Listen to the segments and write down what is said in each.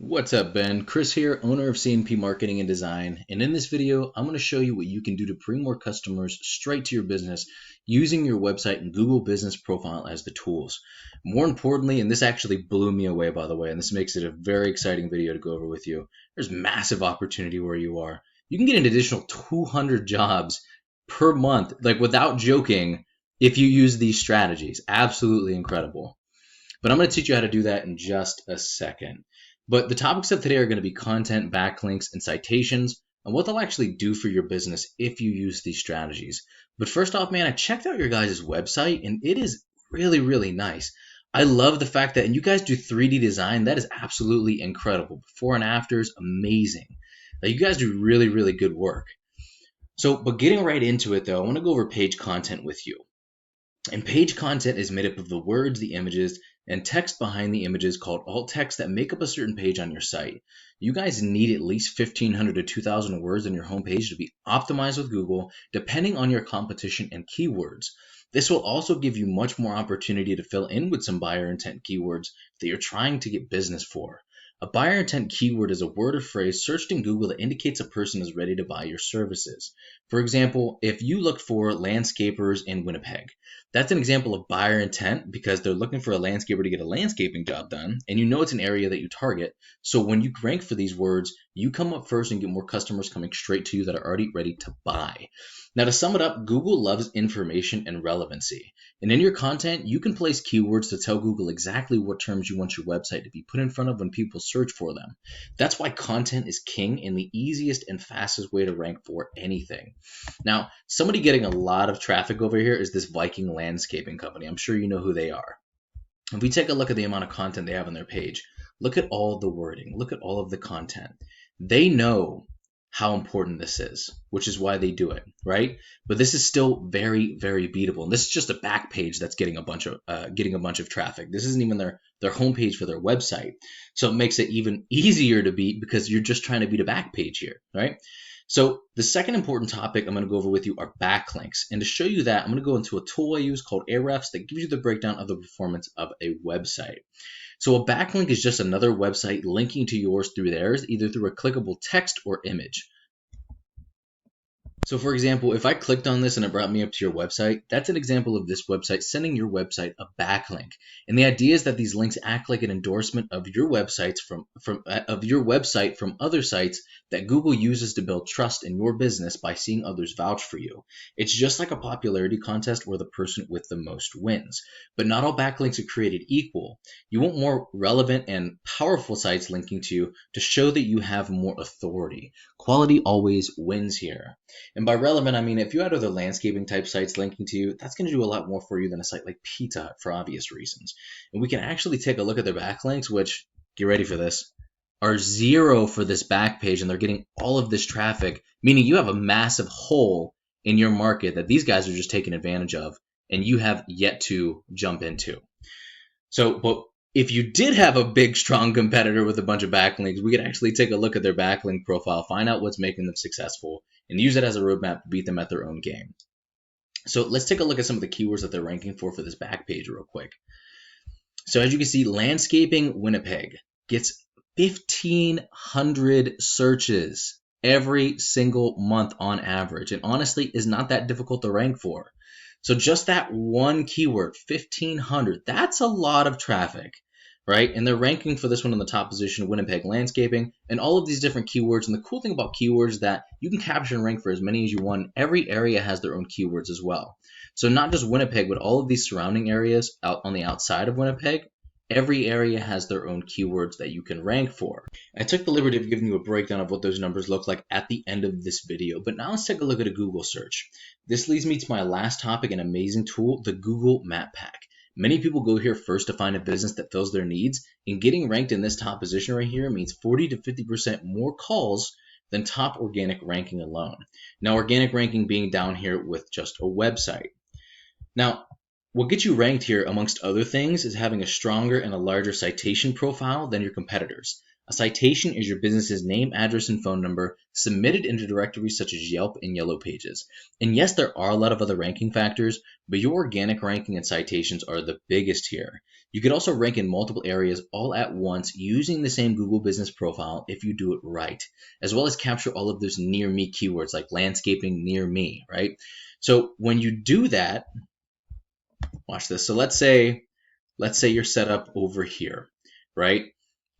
What's up, Ben? Chris here, owner of C&P Marketing and Design, and in this video, I'm going to show you what you can do to bring more customers straight to your business using your website and Google Business Profile as the tools. More importantly, and this actually blew me away, by the way, and this makes it a very exciting video to go over with you, there's massive opportunity where you are. You can get an additional 200 jobs per month, like without joking, if you use these strategies. Absolutely incredible. But I'm going to teach you how to do that in just a second. But the topics of today are going to be content, backlinks, and citations, and what they'll actually do for your business if you use these strategies. But first off, man, I checked out your guys' website, and it is really, really nice. I love the fact that, and you guys do 3D design. That is absolutely incredible. Before and afters, amazing. Now, you guys do really, really good work. But getting right into it, though, I want to go over page content with you. And page content is made up of the words, the images, and text behind the images called alt text that make up a certain page on your site. You guys need at least 1,500 to 2,000 words on your homepage to be optimized with Google, depending on your competition and keywords. This will also give you much more opportunity to fill in with some buyer intent keywords that you're trying to get business for. A buyer intent keyword is a word or phrase searched in Google that indicates a person is ready to buy your services. For example, if you look for landscapers in Winnipeg, that's an example of buyer intent because they're looking for a landscaper to get a landscaping job done, and you know it's an area that you target. So when you rank for these words, you come up first and get more customers coming straight to you that are already ready to buy. Now, to sum it up, Google loves information and relevancy. And in your content, you can place keywords to tell Google exactly what terms you want your website to be put in front of when people search for them. That's why content is king and the easiest and fastest way to rank for anything. Now, somebody getting a lot of traffic over here is this Viking landscaping company. I'm sure you know who they are. If we take a look at the amount of content they have on their page, look at all the wording, look at all of the content. They know how important this is, which is why they do it, right? But this is still very, very beatable. And this is just a back page that's getting a bunch of traffic. This isn't even their homepage for their website. So it makes it even easier to beat because you're just trying to beat a back page here, right? So the second important topic I'm going to go over with you are backlinks. And to show you that, I'm going to go into a tool I use called Ahrefs that gives you the breakdown of the performance of a website. So a backlink is just another website linking to yours through theirs, either through a clickable text or image. So for example, if I clicked on this and it brought me up to your website, that's an example of this website sending your website a backlink. And the idea is that these links act like an endorsement of your website from other sites that Google uses to build trust in your business by seeing others vouch for you. It's just like a popularity contest where the person with the most wins. But not all backlinks are created equal. You want more relevant and powerful sites linking to you to show that you have more authority. Quality always wins here. And by relevant, I mean if you had other landscaping type sites linking to you, that's going to do a lot more for you than a site like Pizza Hut for obvious reasons. And we can actually take a look at their backlinks, which, get ready for this, are 0 for this back page, and they're getting all of this traffic, meaning you have a massive hole in your market that these guys are just taking advantage of, and you have yet to jump into. But if you did have a big, strong competitor with a bunch of backlinks, we could actually take a look at their backlink profile, find out what's making them successful, and use it as a roadmap to beat them at their own game. So let's take a look at some of the keywords that they're ranking for this back page real quick. So as you can see, landscaping Winnipeg gets 1,500 searches every single month on average, and honestly is not that difficult to rank for. So just that one keyword, 1,500, that's a lot of traffic, right? And they're ranking for this one in the top position, Winnipeg Landscaping, and all of these different keywords. And the cool thing about keywords is that you can capture and rank for as many as you want. Every area has their own keywords as well. So not just Winnipeg, but all of these surrounding areas out on the outside of Winnipeg, every area has their own keywords that you can rank for. I took the liberty of giving you a breakdown of what those numbers look like at the end of this video, but now let's take a look at a Google search. This leads me to my last topic, an amazing tool, the Google Map Pack. Many people go here first to find a business that fills their needs, and getting ranked in this top position right here means 40 to 50% more calls than top organic ranking alone. Now, organic ranking being down here with just a website. Now, what gets you ranked here, amongst other things, is having a stronger and a larger citation profile than your competitors. A citation is your business's name, address, and phone number submitted into directories such as Yelp and Yellow Pages. And yes, there are a lot of other ranking factors, but your organic ranking and citations are the biggest here. You could also rank in multiple areas all at once using the same Google Business Profile if you do it right, as well as capture all of those near me keywords like landscaping near me, right? So when you do that, watch this. So let's say you're set up over here, right?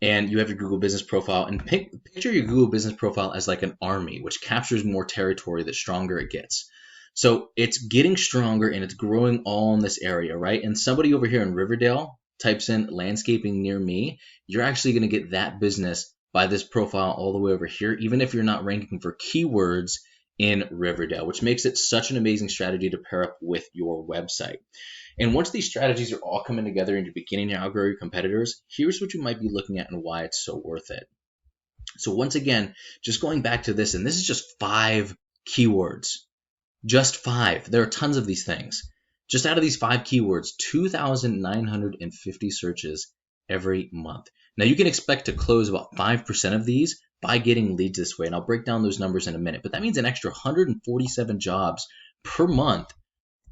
And you have your Google Business Profile, and picture your Google Business Profile as like an army, which captures more territory the stronger it gets. So it's getting stronger and it's growing all in this area, right? And somebody over here in Riverdale types in landscaping near me, you're actually going to get that business by this profile all the way over here, even if you're not ranking for keywords in Riverdale, which makes it such an amazing strategy to pair up with your website. And once these strategies are all coming together and you're beginning to outgrow your competitors, here's what you might be looking at and why it's so worth it. So once again, just going back to this, and this is just 5 keywords, just 5. There are tons of these things. Just out of these 5 keywords, 2,950 searches every month. Now you can expect to close about 5% of these by getting leads this way, and I'll break down those numbers in a minute, but that means an extra 147 jobs per month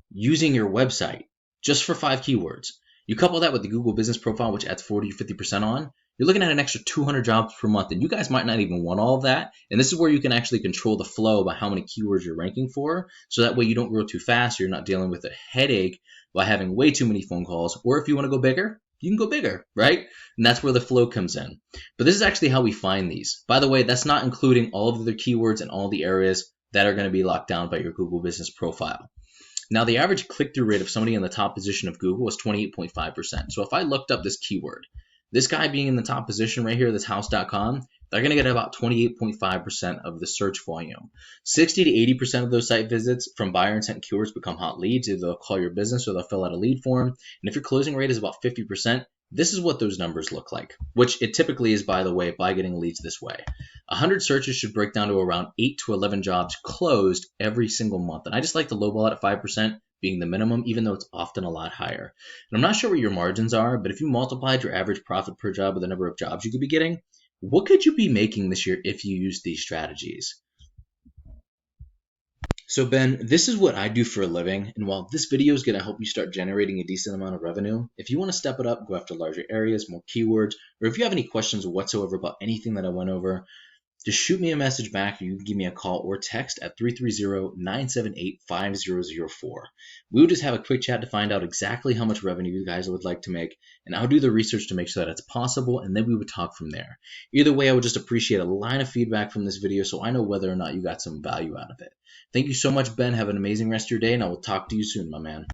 using your website just for 5 keywords. You couple that with the Google Business Profile, which adds 40 to 50% on, you're looking at an extra 200 jobs per month, and you guys might not even want all of that. And this is where you can actually control the flow by how many keywords you're ranking for, so that way you don't grow too fast, you're not dealing with a headache by having way too many phone calls. Or if you want to go bigger, you can go bigger, right? And that's where the flow comes in. But this is actually how we find these. By the way, that's not including all of the keywords and all the areas that are going to be locked down by your Google Business Profile. Now, the average click-through rate of somebody in the top position of Google is 28.5%. So if I looked up this keyword, this guy being in the top position right here, this house.com, they're going to get about 28.5% of the search volume. 60 to 80% of those site visits from buyer intent keywords become hot leads. Either they'll call your business or they'll fill out a lead form. And if your closing rate is about 50%, this is what those numbers look like, which it typically is, by the way, by getting leads this way. 100 searches should break down to around 8 to 11 jobs closed every single month. And I just like to lowball it at 5% being the minimum, even though it's often a lot higher. And I'm not sure what your margins are, but if you multiplied your average profit per job with the number of jobs you could be getting, what could you be making this year if you used these strategies? So Ben, this is what I do for a living, and while this video is going to help you start generating a decent amount of revenue, if you want to step it up, go after larger areas, more keywords, or if you have any questions whatsoever about anything that I went over, just shoot me a message back, or you can give me a call or text at 330-978-5004. We will just have a quick chat to find out exactly how much revenue you guys would like to make, and I'll do the research to make sure that it's possible, and then we would talk from there. Either way, I would just appreciate a line of feedback from this video so I know whether or not you got some value out of it. Thank you so much, Ben. Have an amazing rest of your day, and I will talk to you soon, my man.